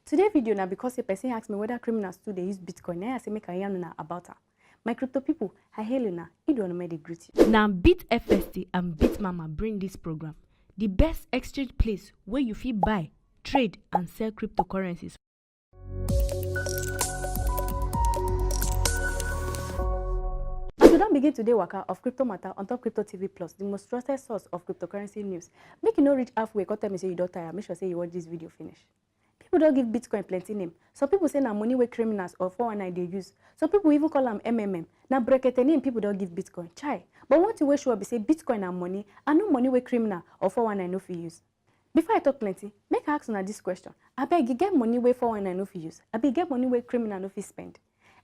Today video now because a person asked me whether criminals too they use Bitcoin. I say make a yarn about her. My crypto people, I hail you now. You don't know me the greet you. Now BitFST and BitMama bring this program. The best exchange place where you feel buy, trade and sell cryptocurrencies. As we don't begin today waka of crypto matter on top Crypto TV Plus, the most trusted source of cryptocurrency news. Make you no reach halfway, come tell me say you don't tire. Make sure say you watch this video finish. People don't give Bitcoin plenty name. Some people say na money where criminals or 419 they use. Some people even call them MMM. Now bracket name people don't give Bitcoin. Chai. But one thing we sure be say Bitcoin and money and no money where criminal or 419 no fi use. Before I talk plenty, make I ask you this question. I beg you get money where 419 no fi use. I beg get money where criminal no fi spend.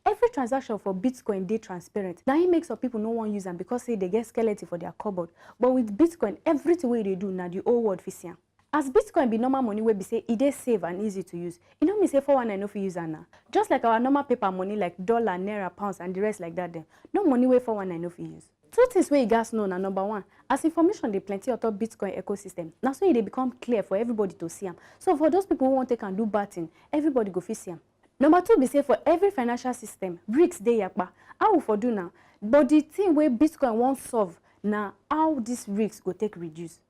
Every transaction for Bitcoin dey transparent. Now it makes some people no one use them because say they get skeleton for their cupboard. But with Bitcoin, everything way they do now the whole world fi see am. As Bitcoin be normal money wey be say it is safe and easy to use, you know me say 419 no fit use am now. Just like our normal paper money like dollar, naira, pounds and the rest like that then, no money wey 419 no fit use. Two things wey you guys know na number one, as information dey plenty on top Bitcoin ecosystem, na so e dey become clear for everybody to see am. So for those people who wan take and do bad thing, everybody go fit see am. Number two be say for every financial system, risks dey yakpa. How we for do now? But the thing wey Bitcoin wan solve na how this risks go take reduce.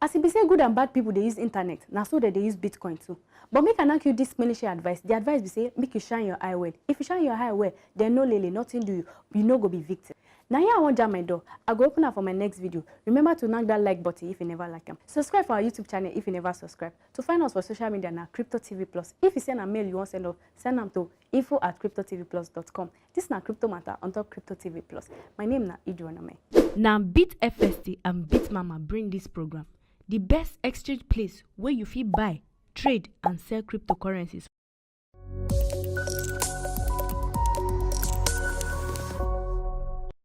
As it be say good and bad people they use internet, now so that they use Bitcoin too. But make an accurate this military advice. The advice be say make you shine your eye well. If you shine your eye well, then no lele, nothing do you. You no go be victim. Now here I won't jam my door. I go open up for my next video. Remember to knock that like button if you never like them. Subscribe for our YouTube channel if you never subscribe. To find us for social media now Crypto TV Plus. If you send a mail you want send off, send them to info@cryptotvplus.com. This is na crypto matter on top Crypto TV Plus. My name na ETHEREUM. Now BitFST and BitMama bring this program. The best exchange place where you feel buy, trade and sell cryptocurrencies.